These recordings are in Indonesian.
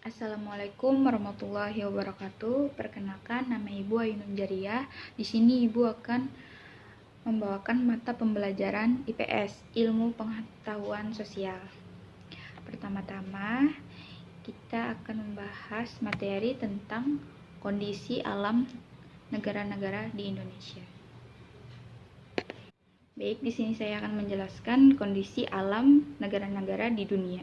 Assalamualaikum warahmatullahi wabarakatuh. Perkenalkan, nama Ibu Ainun Jariah. Di sini Ibu akan membawakan mata pembelajaran IPS, Ilmu Pengetahuan Sosial. Pertama-tama, kita akan membahas materi tentang kondisi alam negara-negara di Indonesia. Baik, di sini saya akan menjelaskan kondisi alam negara-negara di dunia.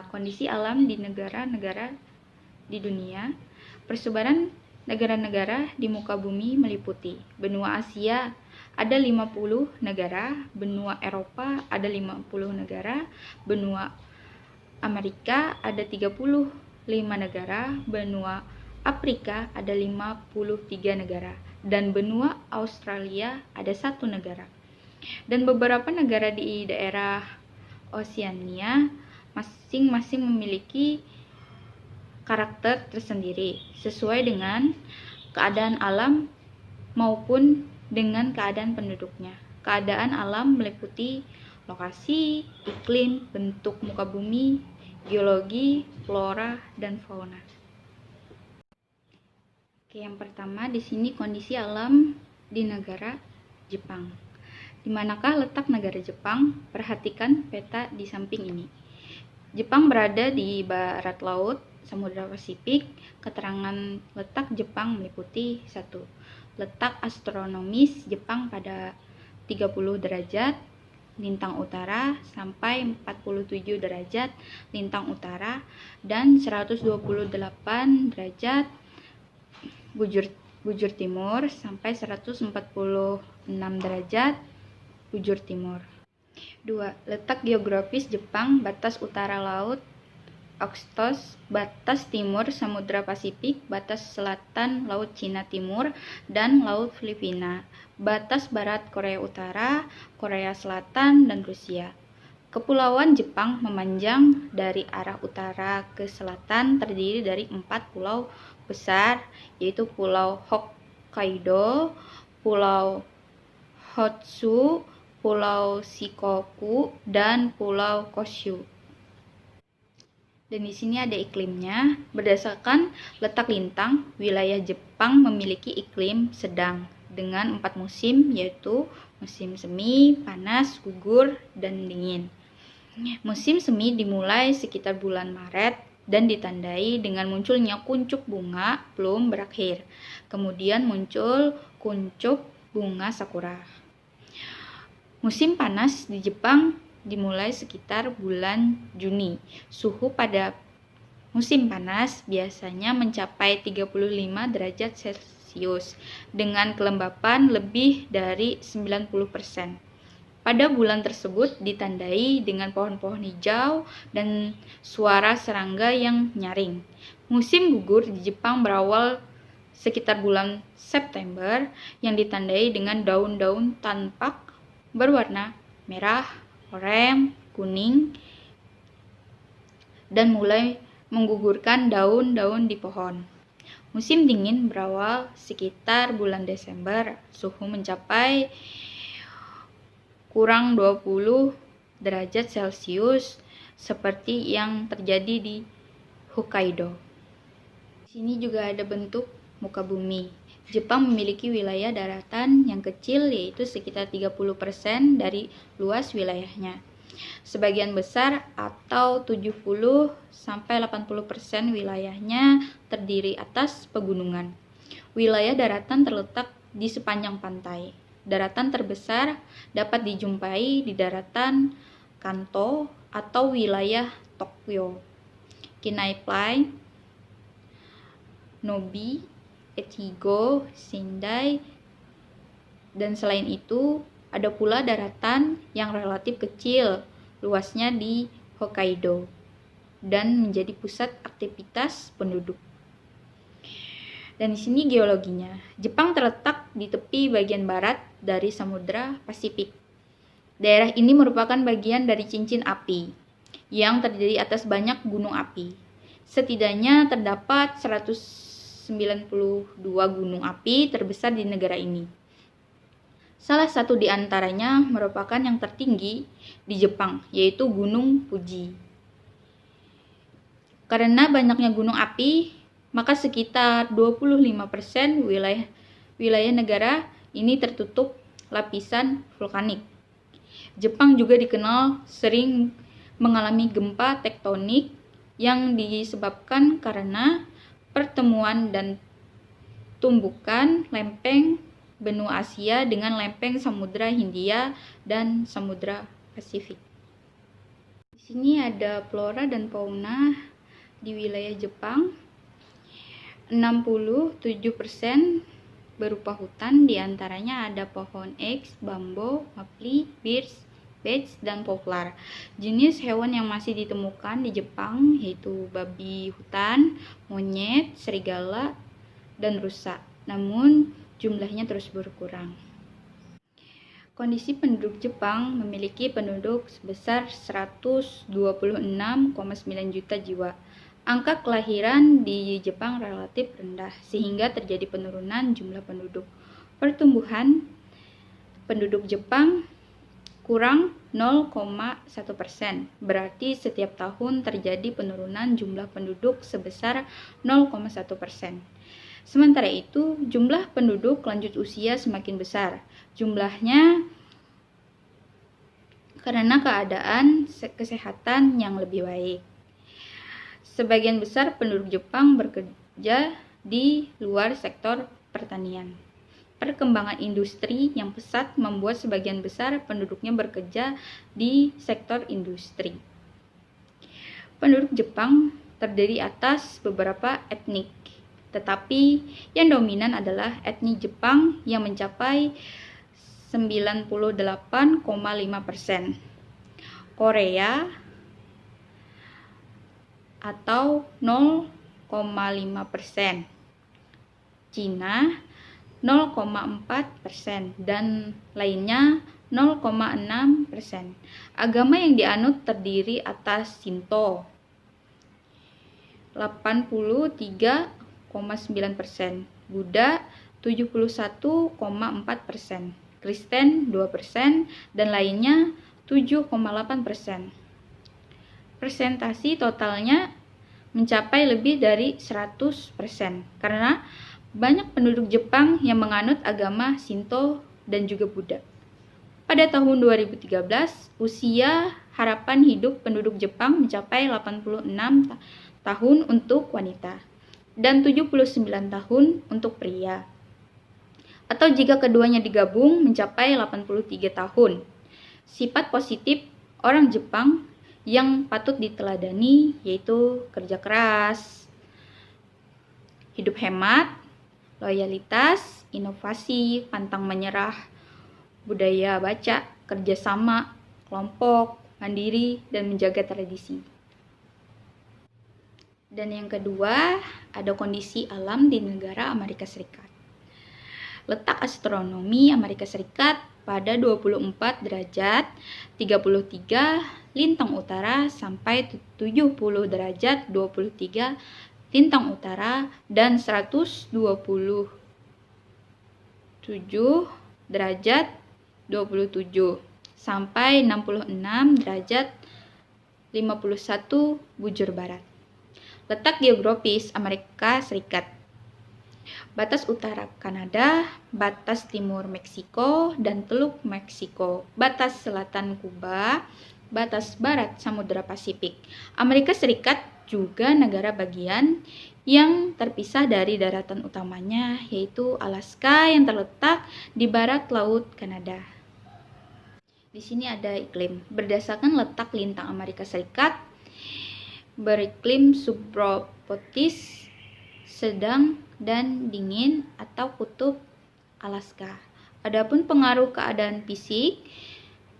Kondisi alam di negara-negara di dunia. Persebaran negara-negara di muka bumi meliputi benua Asia ada 50 negara, benua Eropa ada 50 negara, benua Amerika ada 35 negara, benua Afrika ada 53 negara, dan benua Australia ada 1 negara. Dan beberapa negara di daerah Oseania masing-masing memiliki karakter tersendiri sesuai dengan keadaan alam maupun dengan keadaan penduduknya. Keadaan alam meliputi lokasi, iklim, bentuk muka bumi, geologi, flora, dan fauna. Oke, yang pertama di sini kondisi alam di negara Jepang. Di manakah letak negara Jepang? Perhatikan peta di samping ini. Jepang berada di barat laut Samudra Pasifik. Keterangan letak Jepang meliputi 1. Letak astronomis Jepang pada 30 derajat lintang utara sampai 47 derajat lintang utara dan 128 derajat bujur timur sampai 146 derajat bujur timur. 2. Letak geografis Jepang, batas utara laut Okhotsk, batas timur Samudra Pasifik, batas selatan Laut Cina Timur dan Laut Filipina, batas barat Korea Utara, Korea Selatan, dan Rusia. Kepulauan Jepang memanjang dari arah utara ke selatan, terdiri dari 4 pulau besar, yaitu Pulau Hokkaido, Pulau Honshu, Pulau Shikoku, dan Pulau Kyushu. Dan di sini ada iklimnya. Berdasarkan letak lintang, wilayah Jepang memiliki iklim sedang dengan 4 musim, yaitu musim semi, panas, gugur, dan dingin. Musim semi dimulai sekitar bulan Maret dan ditandai dengan munculnya kuncup bunga belum berakhir. Kemudian muncul kuncup bunga sakura. Musim panas di Jepang dimulai sekitar bulan Juni. Suhu pada musim panas biasanya mencapai 35 derajat Celcius dengan kelembapan lebih dari 90%. Pada bulan tersebut ditandai dengan pohon-pohon hijau dan suara serangga yang nyaring. Musim gugur di Jepang berawal sekitar bulan September yang ditandai dengan daun-daun tampak berwarna merah, oranye, kuning, dan mulai menggugurkan daun-daun di pohon. Musim dingin berawal sekitar bulan Desember, suhu mencapai kurang 20 derajat Celcius seperti yang terjadi di Hokkaido. Di sini juga ada bentuk muka bumi. Jepang memiliki wilayah daratan yang kecil, yaitu sekitar 30% dari luas wilayahnya. Sebagian besar atau 70-80% wilayahnya terdiri atas pegunungan. Wilayah daratan terletak di sepanjang pantai. Daratan terbesar dapat dijumpai di daratan Kanto atau wilayah Tokyo, Kinai-Ply, Nobi, Echigo, Sendai, dan selain itu ada pula daratan yang relatif kecil, luasnya di Hokkaido, dan menjadi pusat aktivitas penduduk. Dan di sini geologinya. Jepang terletak di tepi bagian barat dari Samudra Pasifik. Daerah ini merupakan bagian dari cincin api yang terdiri atas banyak gunung api. Setidaknya terdapat 192 gunung api terbesar di negara ini. Salah satu di antaranya merupakan yang tertinggi di Jepang, yaitu Gunung Fuji. Karena banyaknya gunung api, maka sekitar 25% wilayah negara ini tertutup lapisan vulkanik. Jepang juga dikenal sering mengalami gempa tektonik yang disebabkan karena pertemuan dan tumbukan lempeng benua Asia dengan lempeng Samudra Hindia dan Samudra Pasifik. Di sini ada flora dan fauna di wilayah Jepang. 67% berupa hutan, diantaranya ada pohon eks, bambu, mapli, birch, dan poplar. Jenis hewan yang masih ditemukan di Jepang yaitu babi hutan, monyet, serigala, dan rusa. Namun jumlahnya terus berkurang. Kondisi penduduk Jepang memiliki penduduk sebesar 126,9 juta jiwa. Angka kelahiran di Jepang relatif rendah, sehingga terjadi penurunan jumlah penduduk. Pertumbuhan penduduk Jepang kurang 0,1%, berarti setiap tahun terjadi penurunan jumlah penduduk sebesar 0,1%. Sementara itu, jumlah penduduk lanjut usia semakin besar. Jumlahnya karena keadaan kesehatan yang lebih baik. Sebagian besar penduduk Jepang bekerja di luar sektor pertanian. Perkembangan industri yang pesat membuat sebagian besar penduduknya bekerja di sektor industri. Penduduk Jepang terdiri atas beberapa etnik, tetapi yang dominan adalah etnik Jepang yang mencapai 98,5%. Korea atau 0,5%, Cina 0,4%, dan lainnya 0,6%. Agama yang dianut terdiri atas Shinto 83,9%, Buddha 71,4%, Kristen 2%, dan lainnya 7,8%. Persentasi totalnya mencapai lebih dari 100% karena banyak penduduk Jepang yang menganut agama Shinto dan juga Buddha. Pada tahun 2013, usia harapan hidup penduduk Jepang mencapai 86 tahun untuk wanita dan 79 tahun untuk pria. Atau jika keduanya digabung mencapai 83 tahun. Sifat positif orang Jepang yang patut diteladani yaitu kerja keras, hidup hemat, loyalitas, inovasi, pantang menyerah, budaya baca, kerjasama, kelompok, mandiri, dan menjaga tradisi. Dan yang kedua, ada kondisi alam di negara Amerika Serikat. Letak astronomi Amerika Serikat pada 24 derajat 33 lintang utara sampai 70 derajat 23 lintang utara dan 127 derajat 27 sampai 66 derajat 51 bujur barat. Letak geografis Amerika Serikat. Batas utara Kanada, batas timur Meksiko dan Teluk Meksiko, batas selatan Kuba, batas barat Samudra Pasifik. Amerika Serikat juga negara bagian yang terpisah dari daratan utamanya, yaitu Alaska yang terletak di barat laut Kanada. Di sini ada iklim. Berdasarkan letak lintang Amerika Serikat, beriklim subtropis, sedang dan dingin atau kutub Alaska. Adapun pengaruh keadaan fisik,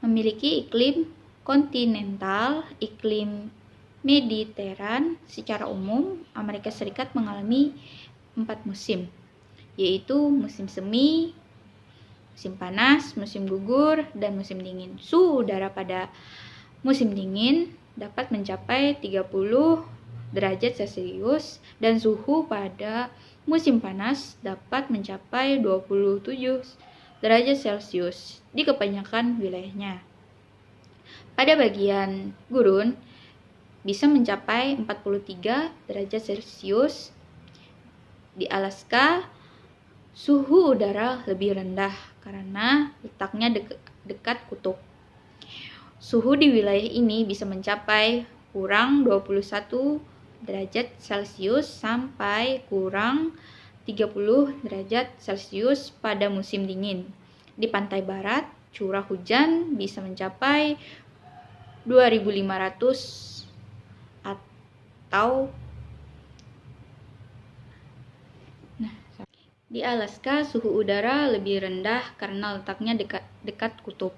memiliki iklim kontinental, iklim mediteran. Secara umum, Amerika Serikat mengalami 4 musim, yaitu musim semi, musim panas, musim gugur, dan musim dingin. Suhu udara pada musim dingin dapat mencapai 30 derajat Celcius dan suhu pada musim panas dapat mencapai 27 derajat Celcius di kebanyakan wilayahnya. Pada bagian gurun, bisa mencapai 43 derajat Celcius. Di Alaska, suhu udara lebih rendah karena letaknya dekat kutub. Suhu di wilayah ini bisa mencapai kurang 21 derajat Celcius sampai kurang 30 derajat Celcius pada musim dingin. Di pantai barat, curah hujan bisa mencapai 2.500 atau di Alaska, suhu udara lebih rendah karena letaknya dekat kutub.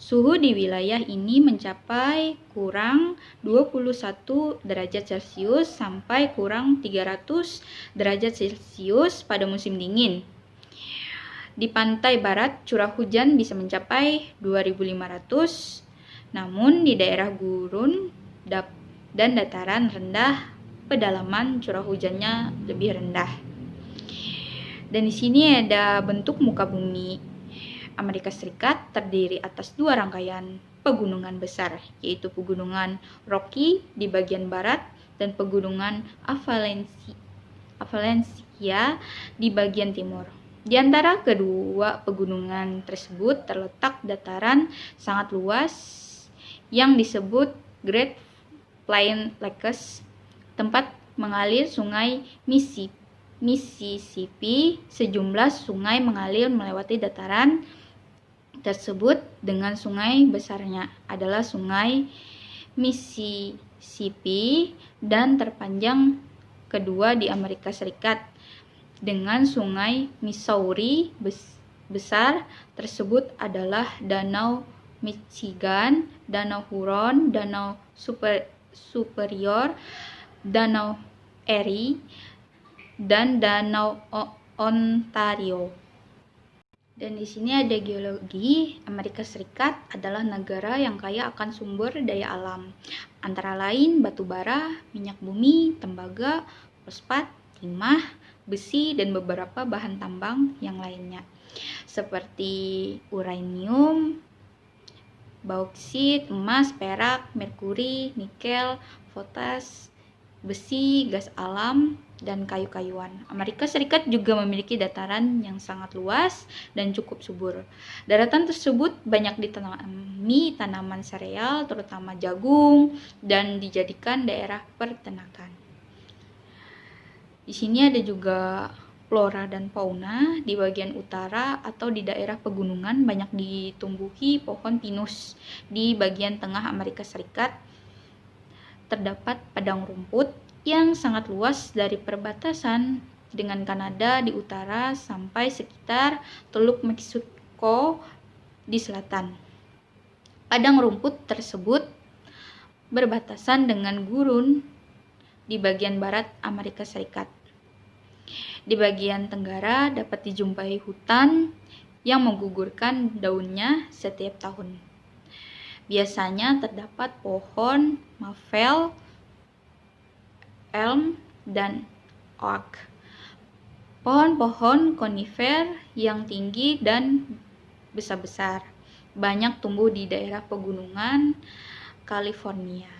Suhu di wilayah ini mencapai kurang 21 derajat Celcius sampai kurang 300 derajat Celcius pada musim dingin. Di pantai barat, curah hujan bisa mencapai 2.500, namun di daerah gurun dan dataran rendah, pedalaman curah hujannya lebih rendah. Dan di sini ada bentuk muka bumi Amerika Serikat terdiri atas dua rangkaian pegunungan besar, yaitu pegunungan Rocky di bagian barat dan pegunungan Appalachia di bagian timur. Di antara kedua pegunungan tersebut terletak dataran sangat luas yang disebut Great Plain Lakes, tempat mengalir sungai Mississippi. Sejumlah sungai mengalir melewati dataran tersebut dengan sungai besarnya adalah sungai Mississippi dan terpanjang kedua di Amerika Serikat dengan sungai Missouri besar tersebut adalah Danau Michigan, Danau Huron, Danau Superior, Danau Erie, dan Danau Ontario. Dan di sini ada geologi. Amerika Serikat adalah negara yang kaya akan sumber daya alam, antara lain batu bara, minyak bumi, tembaga, fosfat, timah, besi, dan beberapa bahan tambang yang lainnya, seperti uranium, bauksit, emas, perak, merkuri, nikel, potas, besi, gas alam, dan kayu-kayuan. Amerika Serikat juga memiliki dataran yang sangat luas dan cukup subur. Daratan tersebut banyak ditanami tanaman sereal, terutama jagung, dan dijadikan daerah peternakan. Di sini ada juga flora dan fauna. Di bagian utara atau di daerah pegunungan banyak ditumbuhi pohon pinus. Di bagian tengah Amerika Serikat terdapat padang rumput yang sangat luas dari perbatasan dengan Kanada di utara sampai sekitar Teluk Meksiko di selatan. Padang rumput tersebut berbatasan dengan gurun di bagian barat Amerika Serikat. Di bagian tenggara dapat dijumpai hutan yang menggugurkan daunnya setiap tahun. Biasanya terdapat pohon maple, elm, dan oak. Pohon-pohon konifer yang tinggi dan besar-besar banyak tumbuh di daerah pegunungan California.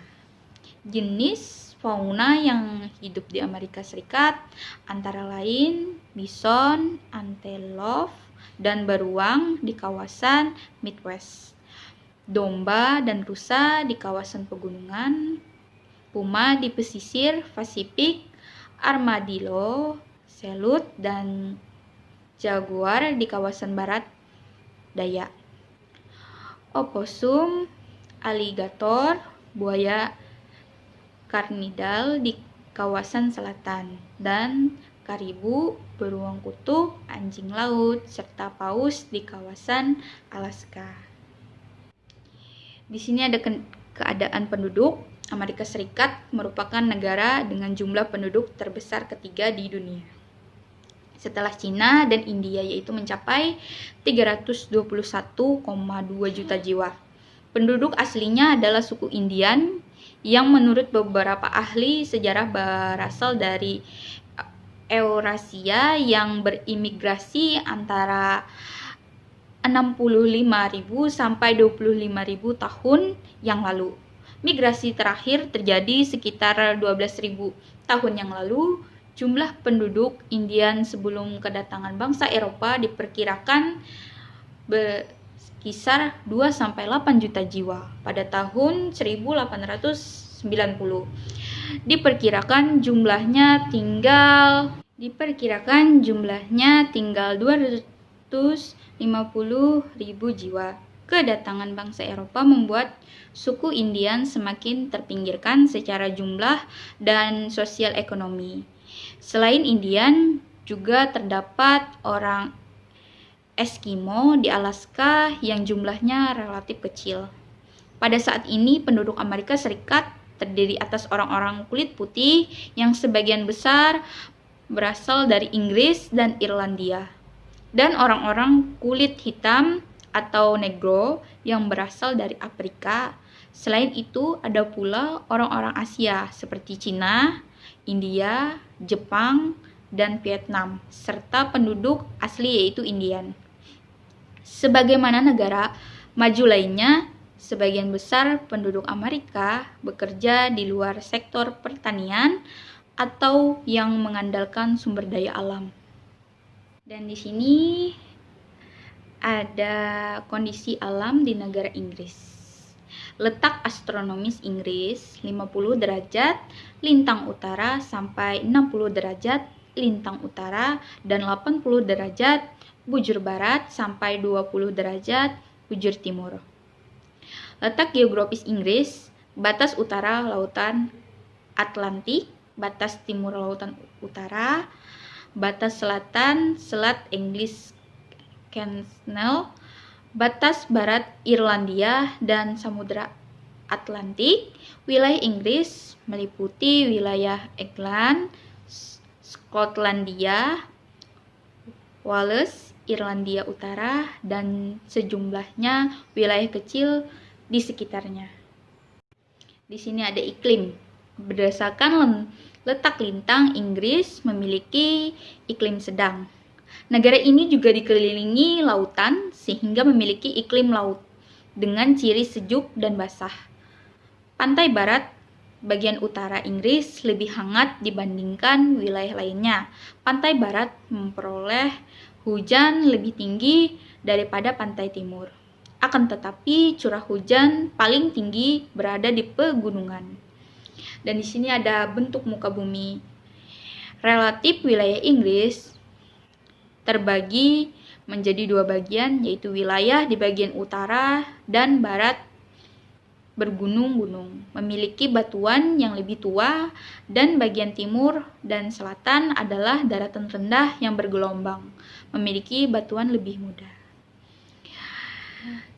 Jenis fauna yang hidup di Amerika Serikat antara lain bison, antelope, dan beruang di kawasan Midwest, domba dan rusa di kawasan pegunungan, puma di pesisir Pasifik, armadillo, selut, dan jaguar di kawasan barat daya, oposum, aligator, buaya karnidal di kawasan selatan, dan karibu, beruang kutub, anjing laut, serta paus di kawasan Alaska. Di sini ada keadaan penduduk. Amerika Serikat merupakan negara dengan jumlah penduduk terbesar ketiga di dunia, setelah Cina dan India, yaitu mencapai 321,2 juta jiwa. Penduduk aslinya adalah suku Indian yang menurut beberapa ahli sejarah berasal dari Eurasia yang berimigrasi antara 65.000 sampai 25.000 tahun yang lalu. Migrasi terakhir terjadi sekitar 12.000 tahun yang lalu. Jumlah penduduk Indian sebelum kedatangan bangsa Eropa diperkirakan berkisar 2-8 juta jiwa pada tahun 1890. Diperkirakan jumlahnya tinggal 250.000 jiwa. Kedatangan bangsa Eropa membuat suku Indian semakin terpinggirkan secara jumlah dan sosial ekonomi. Selain Indian, juga terdapat orang Eskimo di Alaska yang jumlahnya relatif kecil. Pada saat ini, penduduk Amerika Serikat terdiri atas orang-orang kulit putih yang sebagian besar berasal dari Inggris dan Irlandia, dan orang-orang kulit hitam atau Negro yang berasal dari Afrika. Selain itu, ada pula orang-orang Asia seperti Cina, India, Jepang, dan Vietnam, serta penduduk asli yaitu Indian. Sebagaimana negara maju lainnya, sebagian besar penduduk Amerika bekerja di luar sektor pertanian atau yang mengandalkan sumber daya alam. Dan di sini ada kondisi alam di negara Inggris. Letak astronomis Inggris 50 derajat lintang utara sampai 60 derajat lintang utara dan 80 derajat bujur barat sampai 20 derajat bujur timur. Letak geografis Inggris, batas utara lautan Atlantik, batas timur lautan utara, batas selatan Selat English Channel, batas barat Irlandia dan Samudra Atlantik. Wilayah Inggris meliputi wilayah England, Skotlandia, Wales, Irlandia Utara, dan sejumlahnya wilayah kecil di sekitarnya. Di sini ada iklim. Berdasarkan letak lintang, Inggris memiliki iklim sedang. Negara ini juga dikelilingi lautan sehingga memiliki iklim laut dengan ciri sejuk dan basah. Pantai barat bagian utara Inggris lebih hangat dibandingkan wilayah lainnya. Pantai barat memperoleh hujan lebih tinggi daripada pantai timur. Akan tetapi curah hujan paling tinggi berada di pegunungan. Dan di sini ada bentuk muka bumi. Relatif wilayah Inggris terbagi menjadi dua bagian, yaitu wilayah di bagian utara dan barat bergunung-gunung, memiliki batuan yang lebih tua, dan bagian timur dan selatan adalah daratan rendah yang bergelombang, memiliki batuan lebih muda.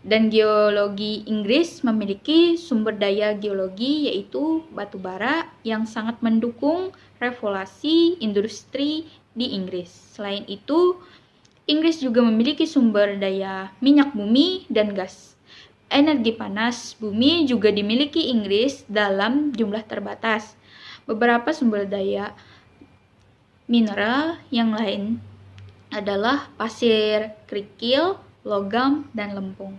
Dan geologi Inggris memiliki sumber daya geologi yaitu batu bara yang sangat mendukung revolusi industri di Inggris. Selain itu, Inggris juga memiliki sumber daya minyak bumi dan gas. Energi panas bumi juga dimiliki Inggris dalam jumlah terbatas. Beberapa sumber daya mineral yang lain adalah pasir, kerikil, logam, dan lempung.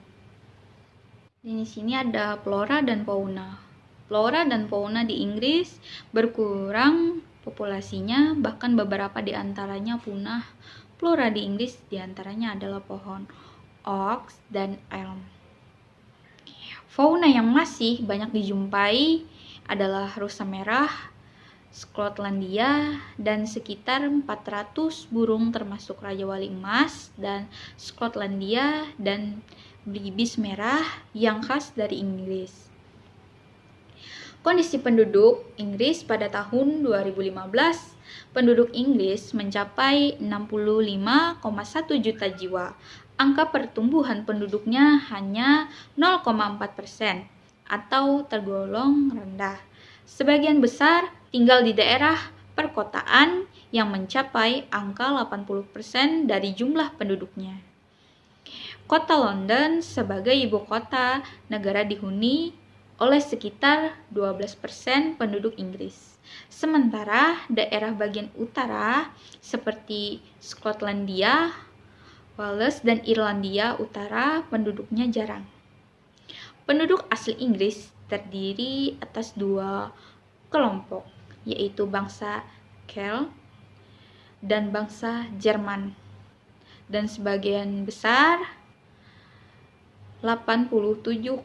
Di sini ada flora dan fauna. Flora dan fauna di Inggris berkurang populasinya, bahkan beberapa di antaranya punah. Flora di Inggris di antaranya adalah pohon oak dan elm. Fauna yang masih banyak dijumpai adalah rusa merah, Skotlandia, dan sekitar 400 burung termasuk raja wali emas dan Skotlandia dan ibis merah yang khas dari Inggris. Kondisi penduduk Inggris pada tahun 2015, penduduk Inggris mencapai 65,1 juta jiwa. Angka pertumbuhan penduduknya hanya 0,4% atau tergolong rendah. Sebagian besar tinggal di daerah perkotaan yang mencapai angka 80% dari jumlah penduduknya. Kota London sebagai ibu kota negara dihuni oleh sekitar 12% penduduk Inggris. Sementara daerah bagian utara seperti Skotlandia, Wales, dan Irlandia Utara penduduknya jarang. Penduduk asli Inggris terdiri atas dua kelompok, yaitu bangsa Kel dan bangsa Jerman. Dan sebagian besar 87,2%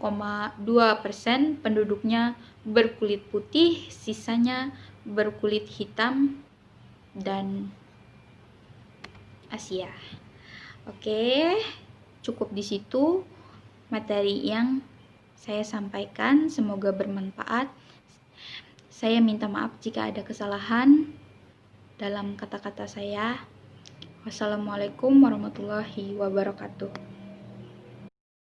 penduduknya berkulit putih, sisanya berkulit hitam dan Asia. Oke, cukup di situ materi yang saya sampaikan, semoga bermanfaat. Saya minta maaf jika ada kesalahan dalam kata-kata saya. Wassalamualaikum warahmatullahi wabarakatuh.